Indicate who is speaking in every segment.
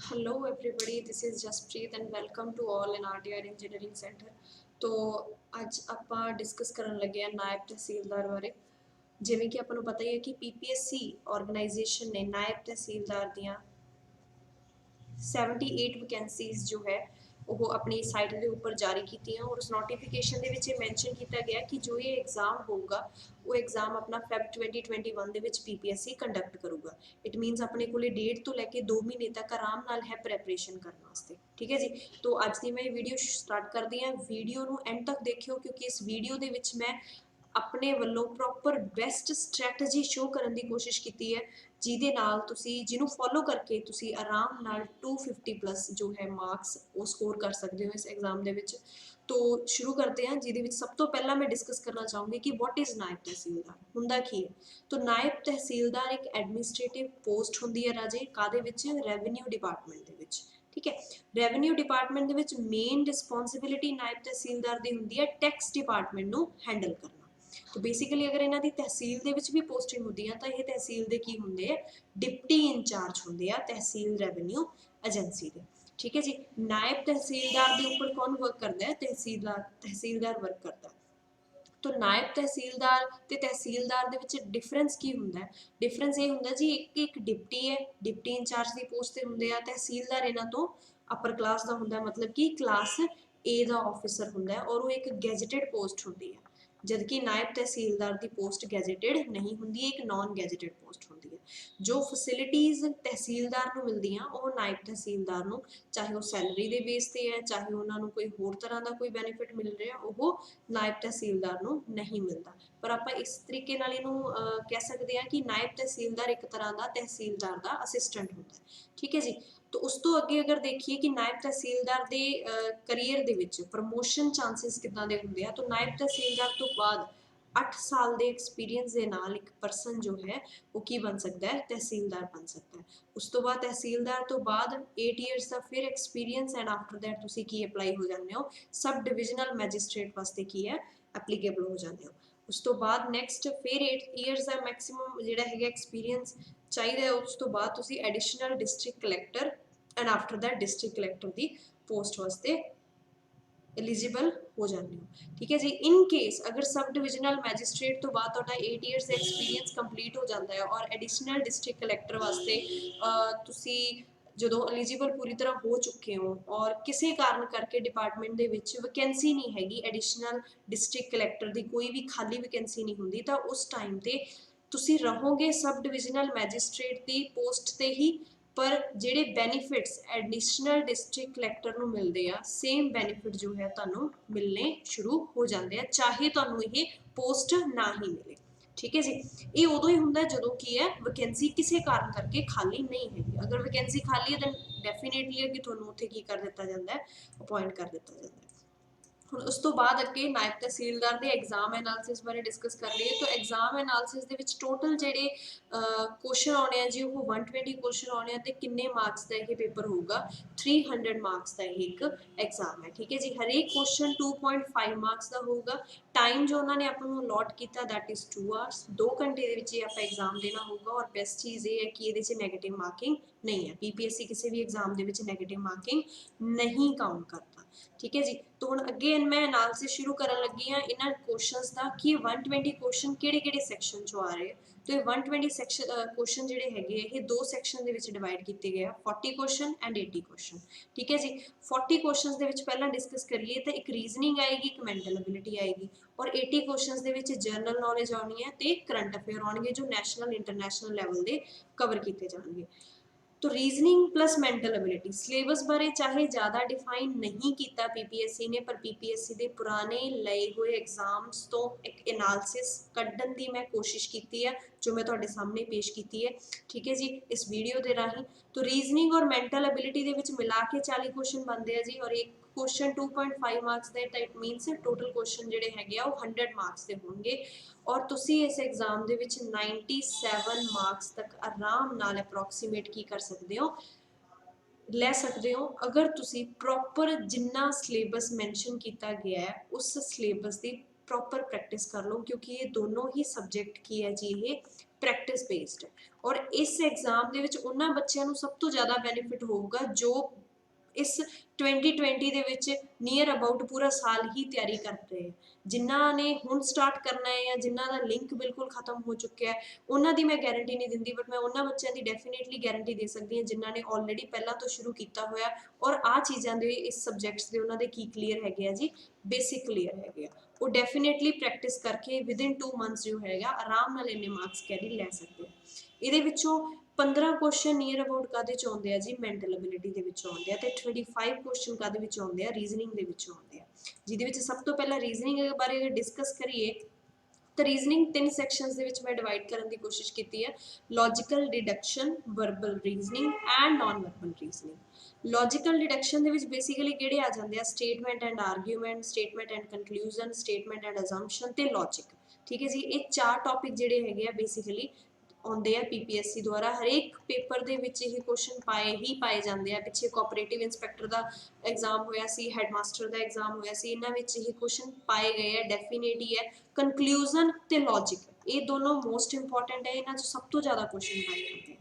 Speaker 1: Hello everybody, this is Jaspreet and welcome to all in RTR engineering centre. तो ਅੱਜ ਆਪਾਂ discuss ਕਰਨ ਲੱਗੇ ਆ ਨਾਇਬ ਤਹਿਸੀਲਦਾਰ ਬਾਰੇ। ਜਿਵੇਂ ਕਿ ਆਪਾਂ ਨੂੰ ਪਤਾ ਹੀ ਹੈ ਕਿ ਪੀਪੀਐਸਸੀ ਆਰਗੇਨਾਈਜੇਸ਼ਨ ਨੇ ਨਾਇਬ ਤਹਿਸੀਲਦਾਰ ਦੀਆਂ 78 ਵੈਕੈਂਸੀਜ਼ जो है वो अपनी साइट के उपर जारी की और उस नोटिफिकेशन के विच मैंशन किया गया कि जो ये एग्जाम होगा वो एग्जाम अपना फैब 2021 ਦੇ ਵਿੱਚ पीपीएससी कंडक्ट करूगा। इट मीनस अपने को डेढ़ तो लैके 2 महीने तक आराम नाल है प्रैपरेशन करने वास्ते। ठीक है जी। तो अज की मैं वीडियो स्टार्ट करती हाँ। वीडियो नूं एंड तक देखियो क्योंकि इस वीडियो दे विच मैं अपने वालों प्रॉपर बेस्ट स्ट्रैटजी शो करने की कोशिश की है ਜਿਹਦੇ ਨਾਲ ਤੁਸੀਂ ਜਿਹਨੂੰ ਫੋਲੋ ਕਰਕੇ ਤੁਸੀਂ ਆਰਾਮ ਨਾਲ 250 प्लस जो है मार्क्स वो स्कोर कर सकते हो इस एग्जाम ਦੇ ਵਿੱਚ। तो शुरू करते हैं ਜਿਹਦੇ ਵਿੱਚ सब तो पहला मैं डिस्कस करना चाहूँगी कि वॉट इज़ नायब तहसीलदार ਹੁੰਦਾ ਕੀ है। तो नायब तहसीलदार एक एडमिनिस्ट्रेटिव पोस्ट ਹੁੰਦੀ है राजे ਕਾਦੇ ਵਿੱਚ ਰੈਵਨਿਊ डिपार्टमेंट ਦੇ ਵਿੱਚ। ठीक है। ਰੈਵਨਿਊ डिपार्टमेंट ਦੇ ਵਿੱਚ ਮੇਨ ਰਿਸਪੌਂਸਿਬਿਲਿਟੀ नायब तहसीलदार ਦੀ ਹੁੰਦੀ है टैक्स डिपार्टमेंट ਨੂੰ हैंडल करना। तो बेसिकली अगर इन्हों की तहसील के भी पोस्टिंग होंगी तो ये तहसील के की होंगे डिप्टी इंचार्ज होंगे तहसील रैवन्यू एजेंसी के। ठीक है जी। नायब तहसीलदार के उपर कौन वर्क करता है? तहसीलदार वर्क करता है। तो नायब तहसीलदार ते तहसीलदार दे विच डिफरेंस की हुंदा है? डिफरेंस ये हुंदा जी एक एक डिप्टी है, डिप्टी इंचार्ज की पोस्ट ते हुंदे आ। तहसीलदार इन्हां तो अपर क्लास का हुंदा, मतलब कि क्लास ए का ऑफिसर हुंदा है और वो एक गैजेटेड पोस्ट होंदी है। जबकि नायब तहसीलदार की पोस्ट गैजेटेड नहीं होंदी, एक नॉन गैजेटेड पोस्ट होंदी है। जो फैसिलिटीज़ तहसीलदार को मिलती वो नायब तहसीलदार को चाहे वो सैलरी के बेस पर है, चाहे उन्होंने कोई होर तरह का कोई बेनीफिट मिल रहा वो नायब तहसीलदार को नहीं मिलता। पर आप इस तरीके नाल इनू कह सकते हैं कि नायब तहसीलदार एक तरह का तहसीलदार का असिस्टेंट होता है। ठीक है जी। तो उस तो अगे अगर देखिए कि नायब तहसीलदार के करियर दे विच प्रमोशन चांसिस किदां दे हुंदे आ। तो नायब तहसीलदार तो बाद 8 साल के एक्सपीरियंस के नाल एक परसन जो है वो की बन सकता है? तहसीलदार बन सकता है। उस तो बाद तहसीलदार तो बाद 8 ईयर्स का फिर एक्सपीरियंस एंड आफ्टर दैट तुसी की अपलाई हो जाते हो सब डिविजनल मैजिस्ट्रेट वास्ते की है एप्लीकेबल हो जाते हो। उस तो बाद नैक्सट फिर 8 ईयर्स का मैक्सीमम जिहड़ा है एक्सपीरियंस चाहिए। उस तो बाद तुसी additional district collector and after that district collector की पोस्ट वास्ते एलिजिबल हो जाते हो। ठीक है जी। इन केस अगर सब डिविजनल मैजिस्ट्रेट तो बाद 8 ईयर्स एक्सपीरियंस कंप्लीट हो जाता है और एडिशनल डिस्ट्रिक्ट कलैक्टर वास्ते तुसी जो एलिजिबल पूरी तरह हो चुके हो और किसी कारण करके डिपार्टमेंट के वैकेंसी नहीं हैगी, एडिशनल डिस्ट्रिक्ट कलैक्टर की कोई भी खाली वैकेंसी नहीं होंगी, तो उस टाइम पर तुसी रहोगे सब डिविजनल मैजिस्ट्रेट की पोस्ट से ही। पर जिहड़े बेनीफिट्स एडिशनल डिस्ट्रिक्ट कलैक्टर को मिलते हैं सेम बेनीफिट जो है तुहानूं मिलने शुरू हो जाते हैं, चाहे तुहानूं ये पोस्ट ना ही मिले। ठीक है जी। ये उदों ही हुंदा जदों की है वैकेंसी किसी कारण करके खाली नहीं हैगी। अगर वैकेंसी खाली है तो डेफिनेटली है कि तुहानूं उत्थे की कर दिता जाता है? अपॉइंट कर दिता जाता है। ਹੁਣ ਉਸ ਤੋਂ ਬਾਅਦ ਅੱਗੇ ਨਾਇਬ ਤਹਿਸੀਲਦਾਰ ਦੇ ਐਗਜ਼ਾਮ ਐਨਾਲਿਸਿਸ ਬਾਰੇ ਡਿਸਕਸ ਕਰ ਲਈਏ। ਤਾਂ ਐਗਜ਼ਾਮ ਐਨਾਲਿਸਿਸ ਦੇ ਵਿੱਚ ਟੋਟਲ ਜਿਹੜੇ ਕੁਐਸਚਨ ਆਉਣੇ ਆ ਜੀ ਉਹ 120 ਕੁਐਸਚਨ ਆਉਣੇ ਆ ਤੇ ਕਿੰਨੇ ਮਾਰਕਸ ਦਾ ਇਹ ਪੇਪਰ ਹੋਊਗਾ? 300 ਮਾਰਕਸ ਦਾ ਇਹ ਇੱਕ ਐਗਜ਼ਾਮ ਹੈ। ਠੀਕ ਹੈ ਜੀ। ਹਰੇਕ ਕੁਐਸਚਨ 2.5 ਮਾਰਕਸ ਦਾ ਹੋਊਗਾ। टाइम जो उन्होंने आपको अलॉट किया दैट इज़ 2 आवर्स, 2 घंटे के आप एग्जाम देना होगा। और बेस्ट चीज़ ये है कि ये नैगेटिव मार्किंग नहीं है। पीपीएससी किसी भी एग्जाम के नैगेटिव मार्किंग नहीं काउंट करता। ठीक है जी। तो हुण अगे मैं एनालिसिस शुरू करन लगी हाँ इन्हां क्वेश्चनस का कि 120 क्वेश्चन किहड़े-किहड़े सैक्शन चों आ रहे। तो ये 120 सैक्शन क्वेश्चन जिहड़े हैगे ये 2 सैक्शन दे विच डिवाइड किए गए 40 क्वेश्चन एंड 80 क्वेश्चन। ठीक है जी। 40 क्वेश्चन दे विच पहलां डिस्कस करिए तो एक रीजनिंग आएगी, एक मैंटल एबिलिटी आएगी और 80 क्वेश्चन दे विच जनरल नॉलेज आनी है तो करंट अफेयर आउणगे जो नैशनल इंटरनैशनल लैवल के कवर किए जाएंगे। तो reasoning plus mental ability syllabus बारे चाहे ज़्यादा डिफाइन नहीं किया पीपीएससी ने, पर पीपीएससी के पुराने लए हुए एग्जाम्स तो एक एनालिसिस कड्ढन की मैं कोशिश की है जो मैं तुहाडे सामने पेश की है। ठीक है जी। इस वीडियो के राही तो रीजनिंग और मैंटल एबिलिटी के मिला के 40 क्वेश्चन बनते हैं जी। और एक क्वेश्चन 2.5 मार्क्स के तो इट मीनस टोटल क्वेश्चन जोड़े है 100 मार्क्स के होंगे। और तुसी इस एग्जाम के 97 मार्क्स तक आराम नाल अप्रोक्सीमेट की कर सकते हो, लै सकते हो अगर तुसी प्रॉपर जिन्ना सिलेबस मैंशन किया गया है उस सिलेबस की प्रॉपर प्रैक्टिस कर लो। क्योंकि ये दोनों ही सबजैक्ट की है जी ये ਪ੍ਰੈਕਟਿਸ ਬੇਸਡ ਹੈ। ਔਰ ਇਸ ਐਗਜ਼ਾਮ ਦੇ ਵਿੱਚ ਉਹਨਾਂ ਬੱਚਿਆਂ ਨੂੰ ਸਭ ਤੋਂ ਜ਼ਿਆਦਾ ਬੈਨੀਫਿਟ ਹੋਊਗਾ ਜੋ ਇਸ 2020 ਦੇ ਵਿੱਚ ਨੀਅਰ ਅਬਾਊਟ ਪੂਰਾ ਸਾਲ ਹੀ ਤਿਆਰੀ ਕਰ ਰਹੇ ਹੈ। ਜਿਨ੍ਹਾਂ ਨੇ ਹੁਣ ਸਟਾਰਟ ਕਰਨਾ ਹੈ ਜਾਂ ਜਿਨ੍ਹਾਂ ਦਾ ਲਿੰਕ ਬਿਲਕੁਲ ਖਤਮ ਹੋ ਚੁੱਕਿਆ ਹੈ, ਉਹਨਾਂ ਦੀ ਮੈਂ ਗਾਰੰਟੀ ਨਹੀਂ ਦਿੰਦੀ, ਬਟ ਮੈਂ ਉਹਨਾਂ ਬੱਚਿਆਂ ਦੀ ਡੈਫੀਨੇਟਲੀ ਗਾਰੰਟੀ ਦੇ ਸਕਦੀ ਹਾਂ ਜਿਨ੍ਹਾਂ ਨੇ ਆਲਰੇਡੀ ਪਹਿਲਾਂ ਤੋਂ ਸ਼ੁਰੂ ਕੀਤਾ ਹੋਇਆ ਔਰ ਆਹ ਚੀਜ਼ਾਂ ਦੇ ਇਸ ਸਬਜੈਕਟਸ ਦੇ ਉਹਨਾਂ ਦੇ ਕੀ ਕਲੀਅਰ ਹੈਗੇ ਆ ਜੀ, ਬੇਸਿਕ ਕਲੀਅਰ ਹੈਗੇ ਆ। ਉਹ ਡੈਫੀਨੇਟਲੀ ਪ੍ਰੈਕਟਿਸ ਕਰਕੇ ਵਿਦਿਨ 2 ਮੰਥਸ ਜੋ ਹੈਗਾ ਆਰਾਮ ਨਾਲ ਇੰਨੇ ਮਾਰਕਸ ਕੈਰੀ ਲੈ ਸਕਦੇ ਆ। ਇਹਦੇ ਵਿੱਚੋਂ 15 ਕੁਐਸਚਨ ਨੀਅਰ ਅਬਾਊਟ ਕਾਦੇ ਚ ਆਉਂਦੇ ਆ ਜੀ, ਮੈਂਟਲ ਐਬਿਲਿਟੀ ਦੇ ਵਿੱਚ ਆਉਂਦੇ ਆ, ਤੇ 25 ਕੁਐਸਚਨ ਕਾਦੇ ਵਿੱਚ ਆਉਂਦੇ ਆ, ਰੀਜ਼ਨਿੰਗ ਦੇ ਵਿੱਚ ਆਉਂਦੇ ਆ। ਜਿਹਦੇ ਵਿੱਚ ਸਭ ਤੋਂ ਪਹਿਲਾਂ ਰੀਜ਼ਨਿੰਗ ਬਾਰੇ ਅਗਰ ਡਿਸਕਸ ਕਰੀਏ ਤਾਂ ਰੀਜ਼ਨਿੰਗ 3 ਸੈਕਸ਼ਨਸ ਦੇ ਵਿੱਚ ਮੈਂ ਡਿਵਾਈਡ ਕਰਨ ਦੀ ਕੋਸ਼ਿਸ਼ ਕੀਤੀ ਹੈ, logical, deduction, verbal reasoning and non verbal reasoning. Logical deduction ਦੇ ਵਿੱਚ ਬੇਸਿਕਲੀ ਕਿਹੜੇ ਆ ਜਾਂਦੇ ਆ, statement and argument, statement and conclusion, statement and assumption ਤੇ ਲੌਜਿਕ। ਠੀਕ ਹੈ ਜੀ, ਇਹ 4 ਟੌਪਿਕ ਜਿਹੜੇ ਹੈਗੇ ਆ ਬੇਸਿਕਲੀ ਆਉਂਦੇ ਆ ਪੀਪੀਐਸਸੀ ਦੁਆਰਾ। ਹਰੇਕ ਪੇਪਰ ਦੇ ਵਿੱਚ ਇਹ ਕੁਐਸਚਨ ਪਾਏ ਜਾਂਦੇ ਆ। ਪਿੱਛੇ ਕੋਆਪਰੇਟਿਵ ਇੰਸਪੈਕਟਰ ਦਾ ਐਗਜ਼ਾਮ ਹੋਇਆ ਸੀ, ਹੈਡਮਾਸਟਰ ਦਾ ਐਗਜ਼ਾਮ ਹੋਇਆ ਸੀ, ਇਹਨਾਂ ਵਿੱਚ ਇਹ ਕੁਐਸਚਨ ਪਾਏ ਗਏ ਆ, ਡੈਫੀਨੇਟ ਹੀ ਹੈ। ਕਨਕਲੂਜਨ ਤੇ ਲੌਜਿਕ ਇਹ ਦੋਨੋਂ ਮੋਸਟ ਇੰਪੋਰਟੈਂਟ ਹੈ, ਇਹਨਾਂ 'ਚ ਸਭ ਤੋਂ ਜ਼ਿਆਦਾ ਕੁਐਸਚਨ ਪਾਏ ਜਾਂਦੇ ਆ।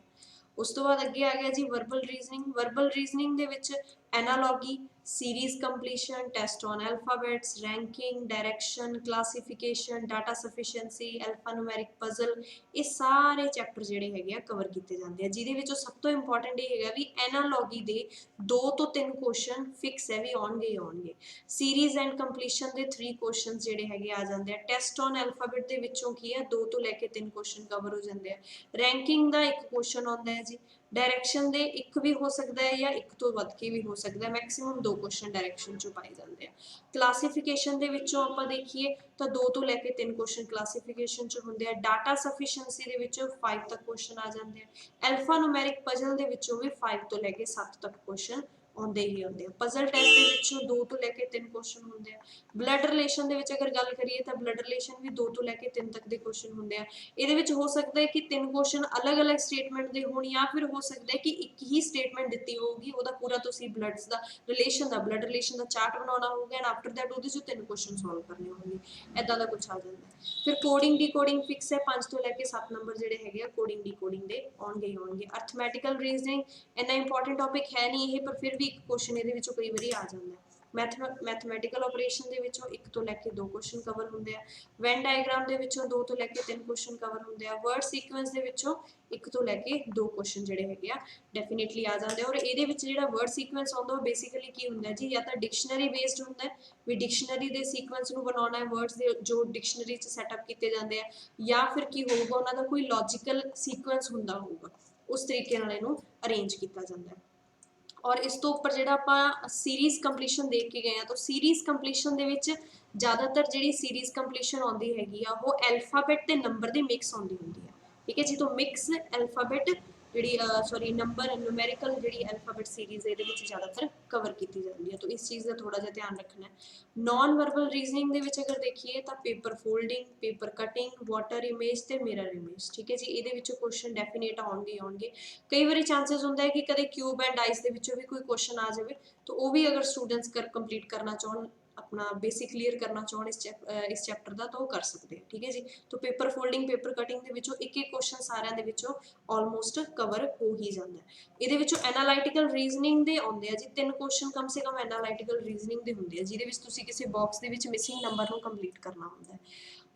Speaker 1: ਉਸ ਤੋਂ ਬਾਅਦ ਅੱਗੇ ਆ ਗਿਆ ਜੀ ਵਰਬਲ ਰੀਜ਼ਨਿੰਗ। ਵਰਬਲ ਰੀਜ਼ਨਿੰਗ ਦੇ ਵਿੱਚ analogy, series completion, test on alphabets, ranking, direction, classification, data sufficiency, alphanumeric puzzle, ਇਹ ਸਾਰੇ ਚੈਪਟਰ ਜਿਹੜੇ ਹੈਗੇ ਆ ਕਵਰ ਕੀਤੇ ਜਾਂਦੇ ਆ। ਜਿਹਦੇ ਵਿੱਚੋਂ ਸਭ ਤੋਂ ਇੰਪੋਰਟੈਂਟ ਇਹ ਹੈਗਾ ਵੀ ਐਨਾਲੋਗੀ ਦੇ 2 ਤੋਂ 3 ਕੁਐਸਚਨ ਫਿਕਸ ਹੈ ਵੀ ਆਉਣਗੇ ਹੀ ਆਉਣਗੇ। ਸੀਰੀਜ਼ ਐਂਡ ਕੰਪਲੀਸ਼ਨ ਦੇ 3 ਕੁਐਸਚਨ ਜਿਹੜੇ ਹੈਗੇ ਆ ਜਾਂਦੇ ਆ। ਟੈਸਟ ਔਨ ਐਲਫਾਬੈਟ ਦੇ ਵਿੱਚੋਂ ਕੀ ਹੈ 2 ਤੋਂ ਲੈ ਕੇ 3 ਕੁਐਸਚਨ ਕਵਰ ਹੋ ਜਾਂਦੇ ਆ। ਰੈਂਕਿੰਗ ਦਾ 1 ਕੁਐਸਚਨ ਆਉਂਦਾ ਹੈ ਜੀ। डायरेक्शन दे एक भी हो सकता है या एक तो वध के भी हो सकता है, मैक्सिमम 2 क्वेश्चन डायरेक्शन चो पाए जाते हैं। क्लासीफिकेशन दे विचों आपां देखिए तो 2 तो लैके 3 क्वेश्चन क्लासीफिकेशन चो हुंदे आ। डाटा सफिशिएंसी दे विचों 5 तक क्वेश्चन आ जाते हैं। अल्फा न्यूमेरिक पजल दे विचों भी 5 तो लैके 7 तक क्वेश्चन आउंदे ही आउंदे आ। पजल टेस्ट दे विचों 2 तो लैके 3 क्वेश्चन हुंदे आ। ब्लड रिलेशन दे विच अगर गल करिए तो ब्लड रिलेशन भी 2 तो लैके 3 तक दे क्वेश्चन हुंदे आ। इहदे विच हो सकता है कि 3 क्वेश्चन अलग अलग स्टेटमेंट दे होण या फिर हो सकता है कि एक ही स्टेटमेंट दित्ती होगी ओहदा पूरा तुसीं ब्लड्स दा रिलेशन दा ब्लड रिलेशन दा चार्ट बनाउणा होगा एंड आफ्टर दैट ओहदे चों 3 क्वेश्चन सॉल्व करने होंगे। इदां दा कुछ आ जांदा है। फिर कोडिंग डिकोडिंग फिक्स है 5 तो लैके 7 नंबर जिहड़े हैगे आ कोडिंग डिकोडिंग दे आउणगे ही आउणगे। अर्थमैटिकल रीजनिंग इन्ना इंपॉर्टेंट टॉपिक है नहीं ये, पर फिर भी एक क्वेश्चन ਇਹਦੇ ਵਿੱਚੋਂ ਕਈ ਵਾਰੀ ਆ ਜਾਂਦਾ ਹੈ। मैथमैटिकल ऑपरेशन ਦੇ ਵਿੱਚੋਂ 1 ਤੋਂ ਲੈ ਕੇ 2 ਕੁਐਸਚਨ ਕਵਰ ਹੁੰਦੇ ਆ। ਵੈਨ ਡਾਇਗਰਾਮ ਦੇ ਵਿੱਚੋਂ 2 ਤੋਂ ਲੈ ਕੇ 3 ਕੁਐਸਚਨ ਕਵਰ ਹੁੰਦੇ ਆ। ਵਰਡ ਸੀਕੁਐਂਸ ਦੇ ਵਿੱਚੋਂ 1 ਤੋਂ ਲੈ ਕੇ 2 ਕੁਐਸਚਨ ਜਿਹੜੇ ਹੈਗੇ ਆ ਡੈਫੀਨਿਟਲੀ ਆ ਜਾਂਦੇ ਆ। ਔਰ ਇਹਦੇ ਵਿੱਚ ਜਿਹੜਾ ਵਰਡ ਸੀਕੁਐਂਸ ਆਉਂਦਾ ਉਹ ਬੇਸਿਕਲੀ ਕੀ ਹੁੰਦਾ ਜੀ, ਜਾਂ ਤਾਂ ਡਿਕਸ਼ਨਰੀ ਬੇਸਡ ਹੁੰਦਾ ਵੀ ਡਿਕਸ਼ਨਰੀ ਦੇ ਸੀਕੁਐਂਸ ਨੂੰ ਬਣਾਉਣਾ ਹੈ, ਵਰਡਸ ਦੇ ਜੋ ਡਿਕਸ਼ਨਰੀ 'ਚ ਸੈਟਅਪ ਕੀਤੇ ਜਾਂਦੇ ਆ, ਜਾਂ ਫਿਰ ਕੀ ਹੋਊਗਾ ਉਹਨਾਂ ਦਾ ਕੋਈ ਲੌਜੀਕਲ ਸੀਕੁਐਂਸ ਹੁੰਦਾ ਹੋਊਗਾ, ਉਸ ਤਰੀਕੇ ਨਾਲ ਇਹਨੂੰ ਅਰੇਂਜ ਕੀਤਾ ਜਾਂਦਾ ਹੈ। और इस तो उपर जिहड़ा आपां सीरीज़ कंप्लीशन देख के गए हैं, तो सीरीज़ कंप्लीशन दे विच ज़्यादातर जिहड़ी सीरीज़ कंप्लीशन आउंदी हैगी आ वो एल्फाबेट ते नंबर दी मिक्स आउंदी हुंदी है। ठीक है जी, तो मिक्स एल्फाबेट जिहड़ी सॉरी नंबर न्यूमेरिकल जिहड़ी एल्फाबेट सीरीज़ इहदे विच ज़्यादातर कवर कीती जाती है, तो इस चीज़ का थोड़ा जिहा ध्यान रखना है। नॉन वर्बल रीजनिंग दे विच अगर देखिए तो paper folding, paper cutting, water image ते मिरर इमेज। ठीक है जी, इहदे विचों क्वेश्चन डेफिनेट आउणगे आउणगे। कई बारी चांसेस होंदा है कि कदे क्यूब एंड डाइस दे विचों भी कोई क्वेश्चन आ जाए, तो वो भी अगर स्टूडेंट्स कंप्लीट करना चाहन, अपना बेसिक क्लीयर करना चाहन इस चैप्टर का, तो वो कर सकते हैं। ठीक है जी, तो पेपर फोल्डिंग, पेपर कटिंग के विचों एक एक क्वेश्चन सारिਆਂ ਦੇ ਵਿੱਚੋਂ ऑलमोस्ट कवर हो ही जाता है। ਇਹਦੇ ਵਿੱਚੋਂ एनालाइटिकल रीजनिंग ਦੇ ਆਉਂਦੇ ਆ ਜੀ 3 क्वेश्चन कम से कम एनालाइटिकल रीजनिंग ਦੇ ਹੁੰਦੇ ਆ, ਜਿਹਦੇ ਵਿੱਚ ਤੁਸੀਂ ਕਿਸੇ ਬਾਕਸ ਦੇ ਵਿੱਚ ਮਿਸਿੰਗ ਨੰਬਰ ਨੂੰ ਕੰਪਲੀਟ ਕਰਨਾ ਹੁੰਦਾ ਹੈ।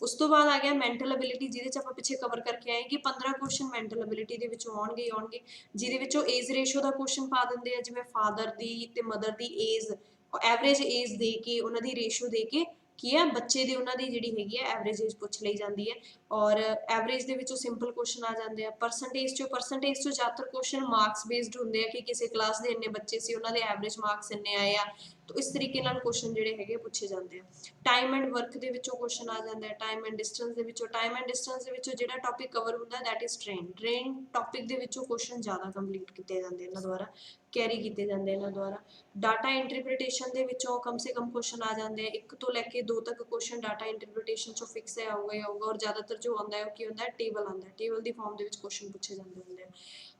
Speaker 1: ਉਸ ਤੋਂ ਬਾਅਦ ਆ ਗਿਆ ਮੈਂਟਲ ਐਬਿਲਿਟੀ, ਜਿਹਦੇ 'ਚ ਆਪਾਂ ਪਿੱਛੇ ਕਵਰ ਕਰਕੇ ਆਏ ਕਿ 15 ਕੁਐਸਚਨ ਮੈਂਟਲ ਐਬਿਲਿਟੀ ਦੇ ਵਿੱਚੋਂ ਆਉਣਗੇ ਹੀ ਆਉਣਗੇ, ਜਿਹਦੇ ਵਿੱਚੋਂ ਏਜ ਰੇਸ਼ੋ ਦਾ ਕੁਐਸਚਨ ਪਾ ਦਿੰਦੇ ਆ, ਜਿਵੇਂ ਫਾਦਰ ਦੀ ਤੇ ਮਦਰ ਦੀ ਏਜ, ਐਵਰੇਜ ਏਜ ਦੇ ਕੇ ਉਹਨਾਂ ਦੀ ਰੇਸ਼ੋ ਦੇ ਕੇ ਕੀ ਹੈ ਬੱਚੇ ਦੀ ਉਹਨਾਂ ਦੀ ਜਿਹੜੀ ਹੈਗੀ ਹੈ ਐਵਰੇਜ ਏਜ ਪੁੱਛ ਲਈ ਜਾਂਦੀ ਹੈ। ਔਰ ਐਵਰੇਜ ਦੇ ਵਿੱਚੋਂ ਸਿੰਪਲ ਕੁਐਸਚਨ ਆ ਜਾਂਦੇ ਆ। ਪਰਸੈਂਟੇਜ ਚੋਂ ਜ਼ਿਆਦਾਤਰ ਕੁਐਸਚਨ ਮਾਰਕਸ ਬੇਸਡ ਹੁੰਦੇ ਆ ਕਿ ਕਿਸੇ ਕਲਾਸ ਦੇ ਇੰਨੇ ਬੱਚੇ ਸੀ ਉਹਨਾਂ ਦੇ ਐਵਰੇਜ ਮਾਰਕਸ ਇੰਨੇ ਆਏ ਆ, तो इस तरीके नाल क्वेश्चन जिहड़े हैगे पूछे जाते हैं। टाइम एंड वर्क दे विचों क्वेश्चन आ जाता है। टाइम एंड डिस्टेंस दे विचों, टाइम एंड डिस्टेंस दे विचों जिहड़ा टॉपिक कवर हुंदा है that is train. Train topic दे विचों क्वेश्चन ज़्यादा कंप्लीट किए जाते हैं इन्हां द्वारा, कैरी किए जाते हैं इन्हां द्वारा। डाटा इंटरप्रिटेशन दे विचों कम से कम क्वेश्चन आ जाते हैं, 1 तो लैके 2 तक क्वेश्चन डाटा इंटरप्रिटेशन चों फिक्स है आऊगा ही आऊगा। और ज़्यादातर जो आंदा है वो की हुंदा है टेबल आंदा है, टेबल की फॉर्म दे विच क्वेश्चन पूछे जाते हुंदे हैं।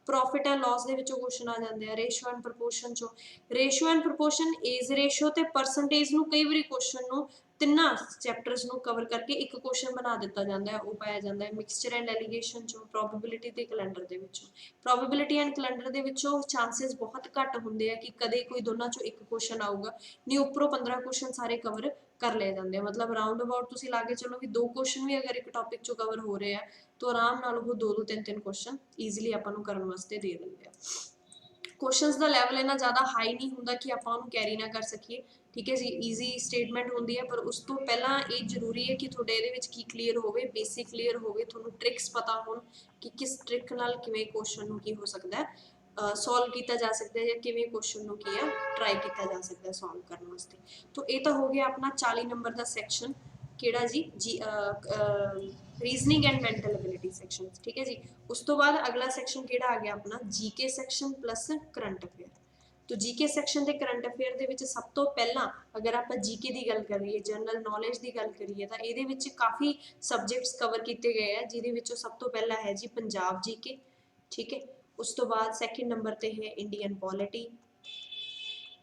Speaker 1: प्रॉफिट एंड लॉस दे विचों क्वेश्चन आ जाते हैं। रेशो एंड प्रपोर्शन चो, ratio and proportion as ratio ते परसेंटेज नूं कई बारी क्वेश्चन नूं ਤਿੰਨਾਂ ਚੈਪਟਰਸ ਨੂੰ ਕਵਰ ਕਰਕੇ ਇੱਕ ਕੁਐਸਚਨ ਬਣਾ ਦਿੱਤਾ ਜਾਂਦਾ ਹੈ, ਉਹ ਪਾਇਆ ਜਾਂਦਾ ਹੈ ਮਿਕਸਚਰ ਐਂਡ ਐਲੀਗੇਸ਼ਨ ਚੋਂ, ਪ੍ਰੋਬੇਬਿਲਿਟੀ ਤੇ ਕੈਲੰਡਰ ਦੇ ਵਿੱਚੋਂ। ਪ੍ਰੋਬੇਬਿਲਿਟੀ ਐਂਡ ਕੈਲੰਡਰ ਦੇ ਵਿੱਚੋਂ ਚਾਂਸਸ ਬਹੁਤ ਘੱਟ ਹੁੰਦੇ ਆ ਕਿ ਕਦੇ ਕੋਈ ਦੋਨਾਂ ਚੋਂ ਇੱਕ ਕੁਐਸਚਨ ਆਊਗਾ, ਨਹੀਂ ਉੱਪਰੋਂ 15 ਕੁਐਸਚਨ ਸਾਰੇ ਕਵਰ ਕਰ ਲਏ ਜਾਂਦੇ ਆ। ਮਤਲਬ ਰਾਉਂਡ ਅਬਾਊਟ ਤੁਸੀਂ ਲਾ ਕੇ ਚਲੋ ਵੀ 2 ਕੁਐਸਚਨ ਵੀ ਅਗਰ ਇੱਕ ਟੌਪਿਕ ਚੋਂ ਕਵਰ ਹੋ ਰਹੇ ਆ ਤਾਂ ਆਰਾਮ ਨਾਲ ਉਹ 2-2 3-3 ਕੁਐਸਚਨ ਈਜ਼ੀਲੀ ਆਪਾਂ ਨੂੰ ਕਰਨ ਵਾਸਤੇ ਦੇ ਦਿੰਦੇ ਆ। ਕੁਐਸਚਨਸ ਦਾ ਲੈਵਲ ਇੰਨਾ ਜ਼ਿਆਦਾ ਹਾਈ ਨਹੀਂ ਹੁੰਦਾ ਕਿ ਆਪਾਂ ਉਹਨੂੰ ਕੈਰੀ ਨਾ ਕਰ ਸਕੀਏ, ਠੀਕ ਹੈ ਜੀ, ਈਜ਼ੀ ਸਟੇਟਮੈਂਟ ਹੁੰਦੀ ਹੈ, ਪਰ ਉਸ ਤੋਂ ਪਹਿਲਾਂ ਇਹ ਜ਼ਰੂਰੀ ਹੈ ਕਿ ਤੁਹਾਡੇ ਇਹਦੇ ਵਿੱਚ ਕੀ ਕਲੀਅਰ ਹੋਵੇ, ਬੇਸਿਕ ਕਲੀਅਰ ਹੋਵੇ, ਤੁਹਾਨੂੰ ਟ੍ਰਿਕਸ ਪਤਾ ਹੋਣ ਕਿ ਕਿਸ ਟ੍ਰਿਕ ਨਾਲ ਕਿਵੇਂ ਕੁਐਸਚਨ ਨੂੰ ਕੀ ਹੋ ਸਕਦਾ ਹੈ ਸੋਲਵ ਕੀਤਾ ਜਾ ਸਕਦਾ ਹੈ, ਜਾਂ ਕਿਵੇਂ ਕੁਐਸਚਨ ਨੂੰ ਕੀ ਹੈ ਟਰਾਈ ਕੀਤਾ ਜਾ ਸਕਦਾ ਹੈ ਸੋਲਵ ਕਰਨ ਵਾਸਤੇ। ਤਾਂ ਇਹ ਤਾਂ ਹੋ ਗਿਆ ਆਪਣਾ 40 ਨੰਬਰ ਦਾ ਸੈਕਸ਼ਨ, ਕਿਹੜਾ ਜੀ reasoning and mental ability section, ਠੀਕ ਹੈ ਜੀ। ਉਸ ਤੋਂ ਬਾਅਦ ਅਗਲਾ ਸੈਕਸ਼ਨ ਕਿਹੜਾ ਆ ਗਿਆ ਆਪਣਾ GK section plus current affair. तो जीके सैक्शन के करंट अफेयर ਦੇ ਵਿੱਚ ਸਭ ਤੋਂ ਪਹਿਲਾਂ ਅਗਰ ਆਪਾਂ ਜੀਕੇ ਦੀ ਗੱਲ ਕਰੀਏ, ਜਨਰਲ ਨੌਲੇਜ ਦੀ ਗੱਲ ਕਰੀਏ, ਤਾਂ ਇਹਦੇ ਵਿੱਚ ਕਾਫੀ ਸਬਜੈਕਟਸ ਕਵਰ ਕੀਤੇ ਗਏ ਆ, ਜਿਹਦੇ ਵਿੱਚੋਂ ਸਭ ਤੋਂ ਪਹਿਲਾਂ ਹੈ ਜੀ ਪੰਜਾਬ ਜੀਕੇ, ਠੀਕ ਹੈ। ਉਸ ਤੋਂ ਬਾਅਦ ਸੈਕਿੰਡ ਨੰਬਰ ਤੇ ਹੈ Indian polity,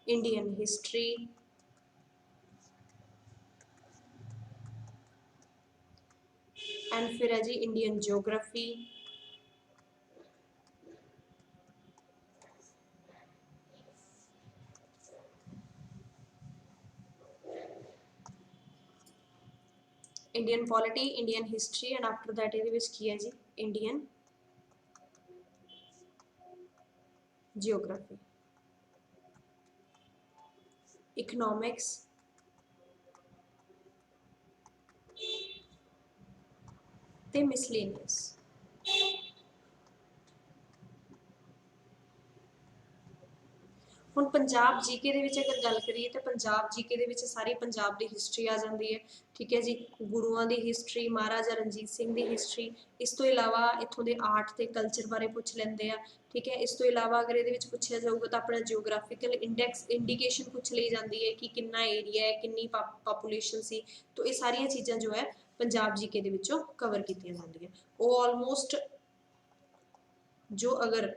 Speaker 1: Indian history, and ਫਿਰ ਹੈ ਜੀ Indian geography, Indian polity, Indian history and after that ਇਹਦੇ ਵਿੱਚ ਕੀ ਹੈ ਜੀ इंडियन जियोग्राफी, इकोनॉमिक्स, ਤੇ ਮਿਸਲੇਨੀਅਸ। ਹੁਣ ਪੰਜਾਬ ਜੀਕੇ ਦੇ ਵਿੱਚ ਅਗਰ ਗੱਲ ਕਰੀਏ ਤਾਂ ਪੰਜਾਬ ਜੀਕੇ ਦੇ ਵਿੱਚ ਸਾਰੀ ਪੰਜਾਬ ਦੀ ਹਿਸਟਰੀ ਆ ਜਾਂਦੀ ਹੈ, ਠੀਕ ਹੈ ਜੀ, ਗੁਰੂਆਂ ਦੀ ਹਿਸਟਰੀ, ਮਹਾਰਾਜਾ ਰਣਜੀਤ ਸਿੰਘ ਦੀ ਹਿਸਟਰੀ, ਇਸ ਤੋਂ ਇਲਾਵਾ ਇੱਥੋਂ ਦੇ ਆਰਟ ਤੇ ਕਲਚਰ ਬਾਰੇ ਪੁੱਛ ਲੈਂਦੇ ਆ, ਠੀਕ ਹੈ। ਇਸ ਤੋਂ ਇਲਾਵਾ ਅਗਰ ਇਹਦੇ ਵਿੱਚ ਪੁੱਛਿਆ ਜਾਊਗਾ ਤਾਂ ਆਪਣਾ ਜਿਓਗ੍ਰਾਫੀਕਲ ਇੰਡੀਕੇਸ਼ਨ ਪੁੱਛ ਲਈ ਜਾਂਦੀ ਹੈ ਕਿ ਕਿੰਨਾ ਏਰੀਆ ਹੈ, ਕਿੰਨੀ ਪਾਪੂਲੇਸ਼ਨ ਸੀ, ਤਾਂ ਇਹ ਸਾਰੀਆਂ ਚੀਜ਼ਾਂ ਜੋ ਹੈ ਪੰਜਾਬ ਜੀਕੇ ਦੇ ਵਿੱਚੋਂ ਕਵਰ ਕੀਤੀਆਂ ਜਾਂਦੀਆਂ। ਉਹ ਆਲਮੋਸਟ ਜੋ ਅਗਰ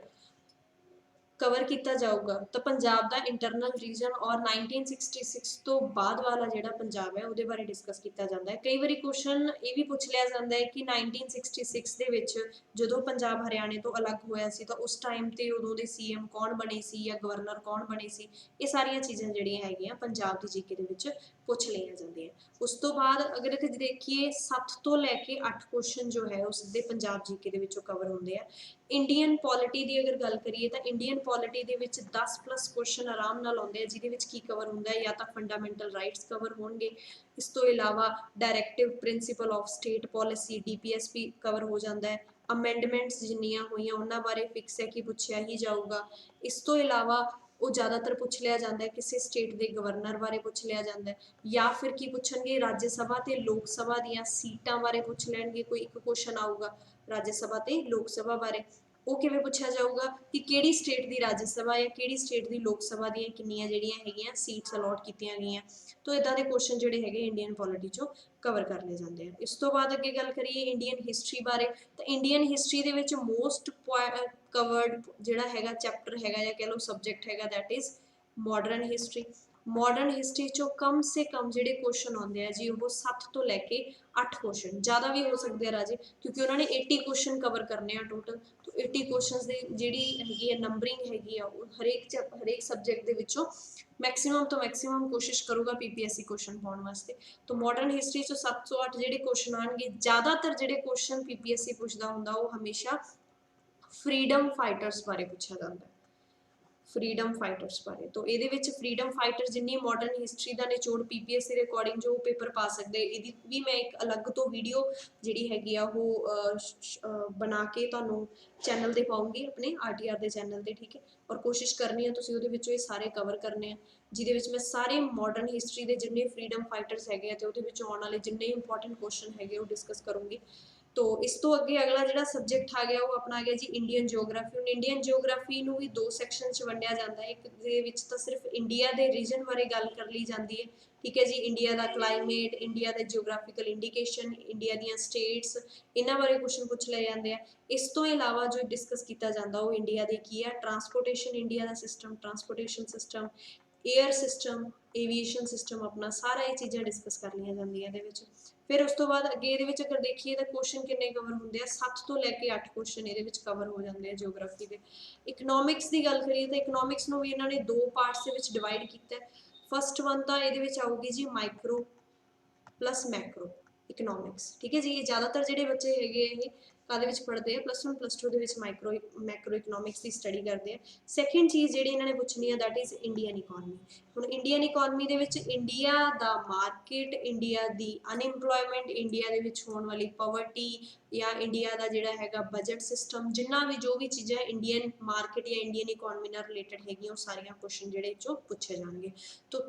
Speaker 1: ਕਵਰ ਕੀਤਾ ਜਾਊਗਾ ਤਾਂ ਪੰਜਾਬ ਦਾ ਇੰਟਰਨਲ ਰੀਜਨ ਔਰ 1966 ਤੋਂ ਬਾਅਦ ਵਾਲਾ ਜਿਹੜਾ ਪੰਜਾਬ ਹੈ ਉਹਦੇ ਬਾਰੇ ਡਿਸਕਸ ਕੀਤਾ ਜਾਂਦਾ ਹੈ। ਕਈ ਵਾਰੀ ਕੁਐਸਚਨ ਇਹ ਵੀ ਪੁੱਛ ਲਿਆ ਜਾਂਦਾ ਹੈ ਕਿ 1966 ਦੇ ਵਿੱਚ ਜਦੋਂ ਪੰਜਾਬ ਹਰਿਆਣੇ ਤੋਂ ਅਲੱਗ ਹੋਇਆ ਸੀ ਤਾਂ ਉਸ ਟਾਈਮ ਤੇ ਉਦੋਂ ਦੇ ਸੀਐਮ ਕੌਣ ਬਣੇ ਸੀ ਜਾਂ ਗਵਰਨਰ ਕੌਣ ਬਣੇ ਸੀ। ਇਹ ਸਾਰੀਆਂ ਚੀਜ਼ਾਂ ਜਿਹੜੀਆਂ ਹੈਗੀਆਂ ਪੰਜਾਬ ਦੀ ਜੀਕੇ ਦੇ ਵਿੱਚ ਪੁੱਛ ਲਈਆਂ ਜਾਂਦੀਆਂ। ਉਸ ਤੋਂ ਬਾਅਦ ਅਗਰ ਇੱਥੇ ਦੇਖੀਏ 7 ਤੋਂ ਲੈ ਕੇ 8 ਕੁਐਸਚਨ ਜੋ ਹੈ ਉਸ ਦੇ ਪੰਜਾਬ ਜੀਕੇ ਦੇ ਵਿੱਚੋਂ ਕਵਰ ਹੁੰਦੇ ਆ। ਇੰਡੀਅਨ ਪੋਲਿਟੀ ਦੀ ਅਗਰ ਗੱਲ ਕਰੀਏ ਤਾਂ ਇੰਡੀਅਨ ਪੋਲਿਟੀ ਦੇ ਵਿੱਚ 10 ਪਲੱਸ ਕੁਐਸਚਨ ਆਰਾਮ ਨਾਲ ਆਉਂਦੇ ਆ, ਜਿਹਦੇ ਵਿੱਚ ਕੀ ਕਵਰ ਹੁੰਦਾ ਹੈ ਜਾਂ ਤਾਂ ਫੰਡਾਮੈਂਟਲ ਰਾਈਟਸ ਕਵਰ ਹੋਣਗੇ, ਇਸ ਤੋਂ ਇਲਾਵਾ directive principal of state policy DPSP cover ਹੋ ਜਾਂਦਾ ਹੈ, ਅਮੈਂਡਮੈਂਟਸ ਜਿੰਨੀਆਂ ਹੋਈਆਂ ਉਹਨਾਂ ਬਾਰੇ ਫਿਕਸ ਹੈ ਕਿ ਪੁੱਛਿਆ ਹੀ ਜਾਊਗਾ। ਇਸ ਤੋਂ ਇਲਾਵਾ ਉਹ ਜ਼ਿਆਦਾਤਰ ਪੁੱਛ ਲਿਆ ਜਾਂਦਾ ਹੈ ਕਿਸੇ ਸਟੇਟ ਦੇ ਗਵਰਨਰ ਬਾਰੇ ਪੁੱਛ ਲਿਆ ਜਾਂਦਾ ਹੈ, ਜਾਂ ਫਿਰ ਕੀ ਪੁੱਛਣਗੇ ਰਾਜ ਸਭਾ ਤੇ ਲੋਕ ਸਭਾ ਦੀਆਂ ਸੀਟਾਂ ਬਾਰੇ ਪੁੱਛ ਲੈਣਗੇ, ਕੋਈ ਇੱਕ ਕੁਐਸਚਨ ਆਊਗਾ ਰਾਜ ਸਭਾ ਤੇ ਲੋਕ ਸਭਾ ਬਾਰੇ। ਉਹ ਕਿਵੇਂ ਪੁੱਛਿਆ ਜਾਊਗਾ ਕਿ ਕਿਹੜੀ ਸਟੇਟ ਦੀ ਰਾਜ ਸਭਾ ਜਾਂ ਕਿਹੜੀ ਸਟੇਟ ਦੀ ਲੋਕ ਸਭਾ ਦੀਆਂ ਕਿੰਨੀਆਂ ਜਿਹੜੀਆਂ ਹੈਗੀਆਂ ਸੀਟਸ ਅਲੋਟ ਕੀਤੀਆਂ ਗਈਆਂ। ਤਾਂ ਇਦਾਂ ਦੇ ਕੁਐਸਚਨ ਜਿਹੜੇ ਹੈਗੇ ਇੰਡੀਅਨ ਪੋਲਿਟੀ ਚੋਂ ਕਵਰ ਕਰ ਲਏ ਜਾਂਦੇ ਆ। ਇਸ ਤੋਂ ਬਾਅਦ ਅੱਗੇ ਗੱਲ ਕਰੀਏ ਇੰਡੀਅਨ ਹਿਸਟਰੀ ਬਾਰੇ ਤਾਂ ਇੰਡੀਅਨ ਹਿਸਟਰੀ ਦੇ ਵਿੱਚ ਮੋਸਟ ਕਵਰਡ ਜਿਹੜਾ ਹੈਗਾ ਚੈਪਟਰ ਹੈਗਾ ਜਾਂ ਕਹਿ ਲਓ ਸਬਜੈਕਟ ਹੈਗਾ that is modern history. Modern history ਚੋਂ ਕਮ ਸੇ ਕਮ ਜਿਹੜੇ ਕੁਐਸਚਨ ਆਉਂਦੇ ਆ ਜੀ ਉਹ 7 ਤੋਂ ਲੈ ਕੇ 8 ਕੁਐਸਚਨ, ਜ਼ਿਆਦਾ ਵੀ ਹੋ ਸਕਦੇ ਆ ਰਾਜੇ, ਕਿਉਂਕਿ ਉਹਨਾਂ ਨੇ 80 ਕੁਐਸਚਨ ਕਵਰ ਕਰਨੇ ਆ ਟੋਟਲ। ਤਾਂ 80 ਕੁਐਸਚਨਸ ਦੀ ਜਿਹੜੀ ਹੈਗੀ ਹੈ ਨੰਬਰਿੰਗ ਹੈਗੀ ਆ ਉਹ ਹਰੇਕ ਸਬਜੈਕਟ ਦੇ ਵਿੱਚੋਂ ਮੈਕਸਿਮਮ ਤੋਂ ਮੈਕਸਿਮਮ ਕੋਸ਼ਿਸ਼ ਕਰੂਗਾ PPSC ਕੁਐਸਚਨ ਪਾਉਣ ਵਾਸਤੇ। ਤਾਂ ਮਾਡਰਨ ਹਿਸਟਰੀ ਚੋਂ 7 ਤੋਂ 8 ਜਿਹੜੇ ਕੁਐਸਚਨ ਆਣਗੇ। ਜ਼ਿਆਦਾਤਰ ਜਿਹੜੇ ਕੁਐਸਚਨ PPSC ਪੁੱਛਦਾ ਹੁੰਦਾ ਉਹ ਹਮੇਸ਼ਾ ਫਰੀडम फाइटर्स ਬਾਰੇ ਪੁੱਛਿਆ ਜਾਂਦਾ ਹੈ, ਫਰੀडम फाइटर्स ਬਾਰੇ। तो ਇਹਦੇ ਵਿੱਚ ਫਰੀडम फाइटर्स ਜਿੰਨੀ ਮਾਡਰਨ ਹਿਸਟਰੀ ਦਾ ਨਿਚੋੜ PPSC ਦੇ ਅਕੋਰਡਿੰਗ ਜੋ ਪੇਪਰ ਪਾ ਸਕਦੇ, ਇਹਦੀ ਵੀ ਮੈਂ ਇੱਕ ਅਲੱਗ ਤੋਂ ਵੀਡੀਓ ਜਿਹੜੀ ਹੈਗੀ ਆ ਉਹ ਬਣਾ ਕੇ ਤੁਹਾਨੂੰ ਚੈਨਲ ਤੇ ਪਾਉਂਗੀ, ਆਪਣੇ RTR ਦੇ ਚੈਨਲ ਤੇ, ਠੀਕ ਹੈ। ਔਰ ਕੋਸ਼ਿਸ਼ ਕਰਨੀ ਹੈ ਤੁਸੀਂ ਉਹਦੇ ਵਿੱਚੋਂ ਇਹ ਸਾਰੇ ਕਵਰ ਕਰਨੇ ਆ, ਜਿਹਦੇ ਵਿੱਚ ਮੈਂ ਸਾਰੇ ਮਾਡਰਨ ਹਿਸਟਰੀ ਦੇ ਜਿੰਨੇ ਫਰੀडम फाइटर्स ਹੈਗੇ ਆ ਤੇ ਉਹਦੇ ਵਿੱਚ ਆਉਣ ਵਾਲੇ ਜਿੰਨੇ ਇੰਪੋਰਟੈਂਟ ਕੁਐਸਚਨ ਹੈਗੇ ਉਹ ਡਿਸਕਸ ਕਰੂੰਗੀ। तो इस तो अगे अगला जिहड़ा सब्जेक्ट आ गया वो अपना आ गया जी इंडियन जियोग्राफी। हुण इंडियन जियोग्राफी नूं भी 2 सैक्शन च वंडिया जाता है। एक दे विच तां सिर्फ इंडिया के रीजन बारे गल कर ली जाती है, ठीक है जी, इंडिया का क्लाइमेट, इंडिया के जियोग्राफिकल इंडिकेशन, इंडिया दीयां स्टेट्स, इन्हां बारे क्वेश्चन पूछ लए जाते हैं। इस तो इलावा जो डिस्कस किया जाता वो इंडिया के की है ट्रांसपोर्टेशन, इंडिया का system, transportation system, air system, aviation system अपना सारा ये चीज़ां डिस्कस कर लिया जांदियां इहदे विच। फिर उस तो बाद अगे इहदे विच अगर देखिए तो क्वेश्चन किन्ने कवर हुंदे आ, 7 तो लैके 8 क्वेश्चन इहदे विच कवर हो जांदे आ जियोग्राफी दे। इकनॉमिक्स की गल करिए तो इकनॉमिक्स नूं भी इन्हां ने 2 पार्ट्स दे विच डिवाइड कीता है। फस्ट वन तां इहदे विच आऊगी जी माइक्रो प्लस मैक्रो इकनॉमिक्स, ठीक है जी। ये ज़्यादातर जिहड़े बच्चे हैगे ये काहदे विच पढ़दे आ प्लस 1 प्लस 2 दे विच माइक्रो मैक्रो इकनॉमिक्स की स्टडी करते हैं। सैकेंड चीज़ जिहड़ी इन्हां ने पुछनी है दैट इज़ इंडियन इकॉनमी। हुण इंडियन इकॉनमी दे विच इंडिया दा मार्केट, इंडिया दी अनएम्पलॉयमेंट, इंडिया दे विच होण वाली पॉवर्टी या इंडिया दा जिहड़ा हैगा बजट सिस्टम, जिन्ना भी जो भी चीज़ां इंडियन मार्केट या इंडियन इकॉनमी नाल रिलेटेड हैगियां वो सारियां क्वेश्चन जिहड़े चो पुछे जाणगे। तो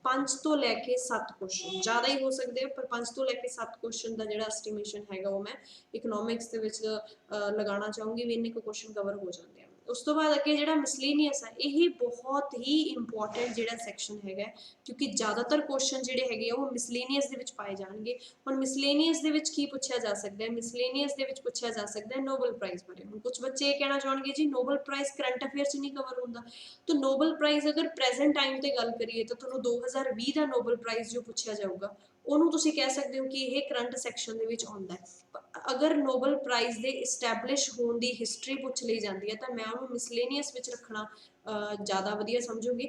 Speaker 1: 5 तो लैके 7 क्वेश्चन ज़्यादा ही हो सकते हैं, पर 5 तो लैके 7 क्वेश्चन का जो एस्टीमेशन है वो मैं इकनॉमिक्स के विच लगाना चाहूँगी भी इन्ने को क्वेश्चन कवर हो जाते हैं। उस तो बाद अगे जो मिसलीनियस है यही बहुत ही इंपॉर्टेंट जो सैक्शन है, क्योंकि ज़्यादातर क्वेश्चन जोड़े है वो मिसलीनियस के पाए जाएंगे। हम मिसलीनियस के पूछा जा सकता है, मिसलीनियस के पूछा जा सकता है नोबल प्राइज़ बारे। हम कुछ बच्चे ये कहना चाहेंगे जी नोबल प्राइज़ करंट अफेयर नहीं कवर होता, तो नोबल प्राइज़ अगर प्रेजेंट टाइम पर गल करिए तो थोड़ा 2020 का नोबल प्राइज़ जो पूछा जाऊगा ਉਹਨੂੰ ਤੁਸੀਂ कह सकते हो कि यह करंट सैक्शन ਦੇ ਵਿੱਚ ਆਉਂਦਾ ਹੈ। अगर नोबल प्राइज़ ਦੇ ਇਸਟੈਬਲਿਸ਼ ਹੋਣ ਦੀ ਹਿਸਟਰੀ ਪੁੱਛ ਲਈ ਜਾਂਦੀ ਹੈ ਤਾਂ ਮੈਂ ਉਹਨੂੰ ਮਿਸਲੇਨੀਅਸ ਵਿੱਚ ਰੱਖਣਾ ज़्यादा ਵਧੀਆ ਸਮਝੂਗੀ।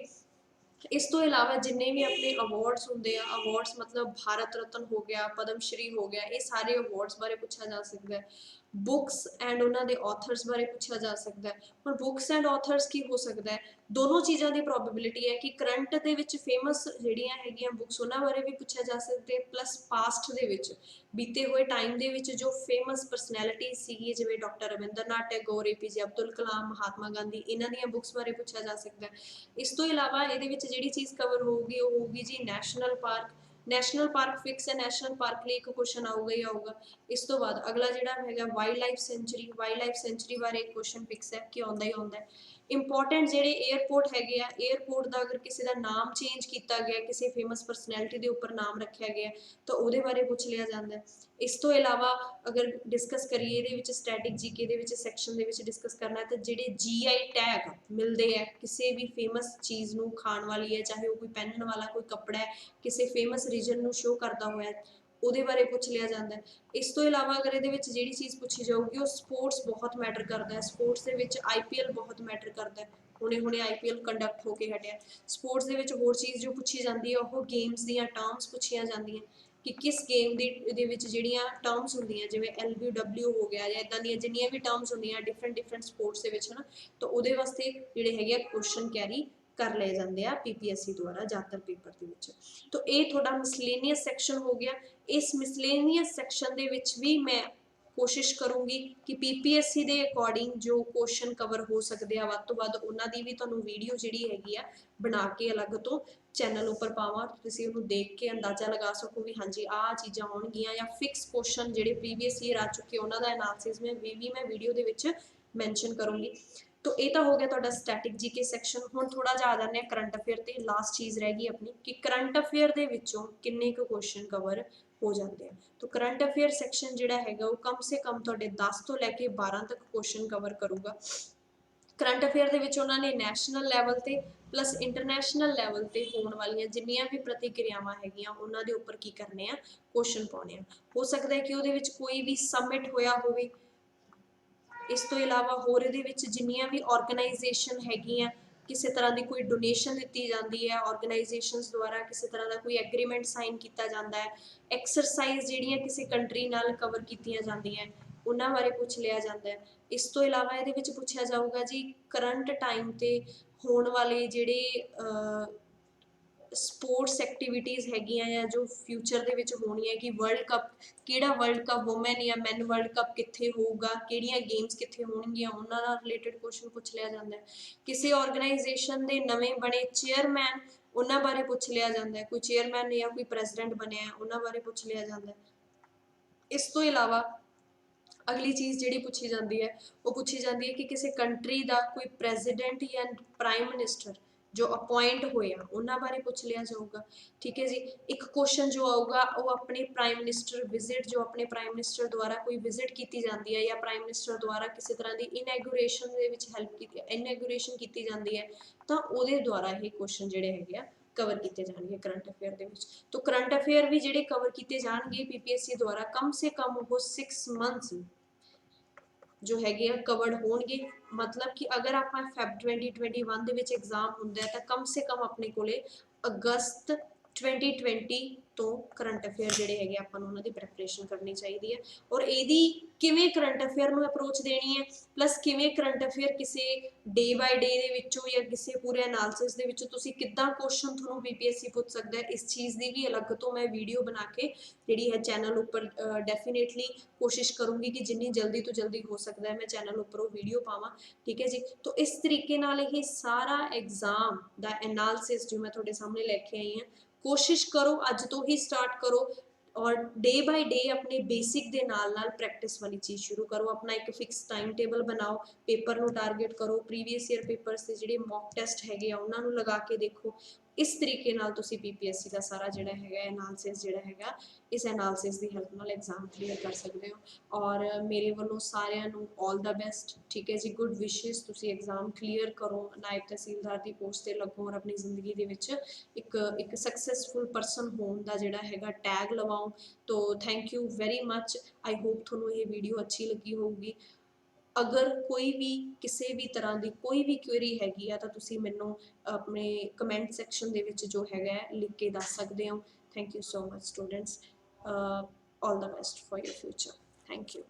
Speaker 1: इस तो इलावा जिन्ने भी अपने अवार्ड्स होंगे, अवार्ड्स मतलब भारत रत्न हो गया, पद्म श्री हो गया, ये सारे अवार्ड्स बारे पूछा जा सकता है। बुक्स एंड उन्होंने ऑथर्स बारे पूछा जा सकता है। और बुक्स एंड ऑथर्स की हो सकता है, दोनों चीज़ों की प्रोबेबिलिटी है कि करंट दे विच फेमस जिहड़ियां हैगियां बुक्स उन्हां बारे भी पूछा जा सकता है, प्लस पास्ट दे विच बीते हुए टाइम दे विच जो फेमस परसनैलिटी सीगी जिवें डॉक्टर रविंद्रनाथ टैगोर, APJ अब्दुल कलाम, महात्मा गांधी, इन्हां दीयां बुक्स बारे पूछा जा सकता है। इस तो इलावा इहदे विच जिहड़ी चीज़ कवर होगी वो होगी जी national park. National park fix है, नैशनल पार्क लिए एक क्वेश्चन आऊगा ही आऊगा। इस तो बाद अगला जिहड़ा हैगा wild life sanctuary, wild life sanctuary बारे एक क्वेश्चन फिक्स है कि आउंदा ही आउंदा है। इंपॉर्टेंट जिहड़े एयरपोर्ट हैगे आ, एयरपोर्ट का अगर किसी का नाम चेंज किया गया, किसी फेमस परसनैलिटी के उपर नाम रखा गया तो वो बारे पूछ लिया जाता है। इस तो इलावा अगर डिस्कस करिए ये स्टैटिक जीके के सैक्शन के डिस्कस करना है तो जोड़े GI टैग मिलते हैं किसी भी फेमस चीज़ को खाण वाली है, चाहे वो कोई पहनने वाला कोई कपड़ा है, किसी फेमस रीजन को शो करता हुआ है, ਉਹਦੇ बारे पूछ लिया जाता है। इस तो इलावा अगर ये जी चीज़ पूछी जाऊगी वो स्पोर्ट्स बहुत मैटर करता है, स्पोर्ट्स के IPL बहुत मैटर करता है, हुणे हुणे IPL कंडक्ट होके हटिया। स्पोर्ट्स के होर चीज़ जो पूछी जाती है वो गेम्स दी टर्म्स पूछिया जांदियां कि किस गेम दे विच जिहड़ियां टर्म्स होंदियां जिवें LBW हो गया या इदां दियां जिन्नियां भी टर्म्स होंदियां डिफरेंट डिफरेंट स्पोर्ट्स दे विच है ना, तो उहदे वास्ते जिहड़े हैगे क्वेश्चन कैरी कर ले जाते हैं PPSC द्वारा ज़्यादातर पेपर के विच। तो ये थोड़ा मिसलेनियस सैक्शन हो गया। इस मिसलेनियस सैक्शन दे विच भी मैं कोशिश करूँगी कि PPSC के अकॉर्डिंग जो क्वेश्चन कवर हो सकते हैं वध तो वध उन्हां दी भी तुहानूं वीडियो जिहड़ी हैगी आ बना के अलग तो चैनल उपर पावां, तुसीं उहनूं देख के अंदाजा लगा सको भी हाँ जी आ चीज़ां आउणगियां या फिक्स क्वेश्चन जिहड़े प्रीवियस ईयर आ चुके उन्हां दा एनालिसिस मैं वीडियो दे विच मैंशन करूँगी। तो ये तो हो गया तुहाडा स्टैटिक जीके सैक्शन। हुण थोड़ा जिहा आ जांदे आ करंट अफेयर ते, लास्ट चीज़ रह गई अपनी कि करंट अफेयर दे विचों किन्ने कुछ क्वेश्चन कवर हो जाते हैं। तो करंट अफेयर सैक्शन जिहड़ा हैगा वो कम से कम तुहाडे 10 तो लैके 12 तक क्वेश्चन कवर करूगा। करंट अफेयर दे विच उन्होंने नैशनल लैवल ते प्लस इंटरनैशनल लैवल ते होने वाली जिन्नियां भी प्रतिक्रियावां हैगियां उन्हां दे उपर की करने आ क्वेश्चन पाने आ। हो सकता है कि उहदे विच कोई भी समिट होया होवे। इस तो इलावा होर इहदे विच जिन्नियां भी ऑर्गेनाइजेशन हैगियां किसी तरह की कोई डोनेशन दी जाती है, ऑर्गेनाइजेशनस द्वारा किसी तरह का कोई एग्रीमेंट साइन किया जाता है, एक्सरसाइज जिहड़ियां किसी कंट्री नाल कवर कीतियां जांदियां उन्हां बारे पूछ लिया जाता है। इस तो इलावा ये पूछा जाऊगा जी करंट टाइम ते होने वाले जिहड़े स्पोर्ट्स एक्टिविटीज़ हैगियां या जो फ्यूचर दे विच होनी है कि वर्ल्ड कप किहड़ा वर्ल्ड कप वुमेन या मैन वर्ल्ड कप कित्थे होगा, किहड़ियां गेम्स कित्थे होणगियां उन्हां नाल रिलेटेड क्वेश्चन पूछ लिया जाता है। किसी ऑर्गेनाइजेशन दे नवें बने चेयरमैन उन्हां बारे पूछ लिया जाता है, कोई चेयरमैन या कोई प्रेजिडेंट बनिया उन्हां बारे पूछ लिया जाता है। इस तो इलावा अगली चीज़ जिहड़ी पूछी जाती है वो पूछी जाती है कि किसी कंट्री का कोई प्रेजिडेंट या प्राइम मिनिस्टर जो अपॉइंट होए आ उन्हां बारे पुछ लिया जाऊगा। ठीक है जी। एक क्वेश्चन जो आऊगा वो अपने प्राइम मिनिस्टर विजिट, जो अपने प्राइम मिनिस्टर द्वारा कोई विजिट की जाती है या प्राइम मिनिस्टर द्वारा किसी तरह की इनैगूरेशन दे विच हैल्प की इनैगूरेशन की जाती है तो ਉਹਦੇ द्वारा ये क्वेश्चन ਜਿਹੜੇ ਹੈਗੇ ਆ कवर किए जाएंगे करंट अफेयर ਦੇ ਵਿੱਚ। तो करंट अफेयर भी ਜਿਹੜੇ कवर किए जाएंगे पीपीएससी द्वारा कम से कम वो 6 मंथ्स जो हैगे आ कवर्ड होणगे। मतलब कि अगर आप फैब 2021 ਦੇ ਵਿੱਚ एग्जाम ਹੁੰਦਾ है तो कम से कम अपने ਕੋਲੇ अगस्त 2020 तो करंट अफेयर ਜਿਹੜੇ ਹੈਗੇ ਆਪਾਂ ਨੂੰ ਉਹਨਾਂ ਦੀ ਪ੍ਰੈਪਰੇਸ਼ਨ ਕਰਨੀ ਚਾਹੀਦੀ ਹੈ। ਔਰ ਇਹਦੀ ਕਿਵੇਂ ਕਰੰਟ ਅਫੇਅਰ ਨੂੰ ਅਪਰੋਚ ਦੇਣੀ ਹੈ ਪਲੱਸ ਕਿਵੇਂ ਕਰੰਟ ਅਫੇਅਰ ਕਿਸੇ ਡੇ ਬਾਈ ਡੇ ਦੇ ਵਿੱਚੋਂ ਜਾਂ ਕਿਸੇ ਪੂਰੇ ਐਨਾਲਿਸਿਸ ਦੇ ਵਿੱਚੋਂ ਤੁਸੀਂ ਕਿੱਦਾਂ ਕੁਐਸਚਨ ਤੁਹਾਨੂੰ ਬੀਪੀਐਸਸੀ ਪੁੱਛ ਸਕਦਾ ਹੈ, ਇਸ ਚੀਜ਼ ਦੀ ਵੀ ਅਲੱਗ ਤੋਂ ਮੈਂ ਵੀਡੀਓ ਬਣਾ ਕੇ ਜਿਹੜੀ ਹੈ ਚੈਨਲ ਉੱਪਰ ਡੈਫੀਨੇਟਲੀ कोशिश करूंगी कि जिन्नी जल्दी तो जल्दी हो सकता है मैं चैनल उपर वो वीडियो पावां। ठीक है जी। तो इस तरीके नाल ये सारा एग्जाम दा एनालिसिस जो मैं थोड़े सामने लेके आई हाँ, कोशिश करो अज तो ही स्टार्ट करो और डे बाय डे अपने बेसिक दे नाल प्रैक्टिस वाली चीज़ शुरू करो। अपना एक फिक्स टाइम टेबल बनाओ, पेपर नूं टारगेट करो, प्रीवियस ईयर पेपर्स के जिहड़े मॉक टैसट हैगे आ उन्हां नूं लगा के देखो। इस तरीके नाल तुसीं पीपीएससी का सारा जिहड़ा हैगा एनालिसिस जिहड़ा हैगा इस एनालिसिस की हेल्प नाल एग्जाम क्लीयर कर सकते हो। और मेरे वालों सारिਆਂ ਨੂੰ ऑल द बेस्ट। ठीक है जी। गुड विशेस, तुसीं एग्जाम क्लीयर करो, नायब तहसीलदार की पोस्ट ते लगो और अपनी जिंदगी दे विच एक सक्सैसफुल परसन होण दा जिहड़ा हैगा टैग लवाओ। तो thank you very much. I hope तुहानूं ये वीडियो अच्छी लगी होगी। अगर कोई भी किसी भी तरह की कोई भी क्वेरी हैगी आ तो तुसीं मैनूं अपने कमेंट सैक्शन दे विच जो हैगा लिख के दस सकते हो। Thank you so much students. All the best for your future. Thank you.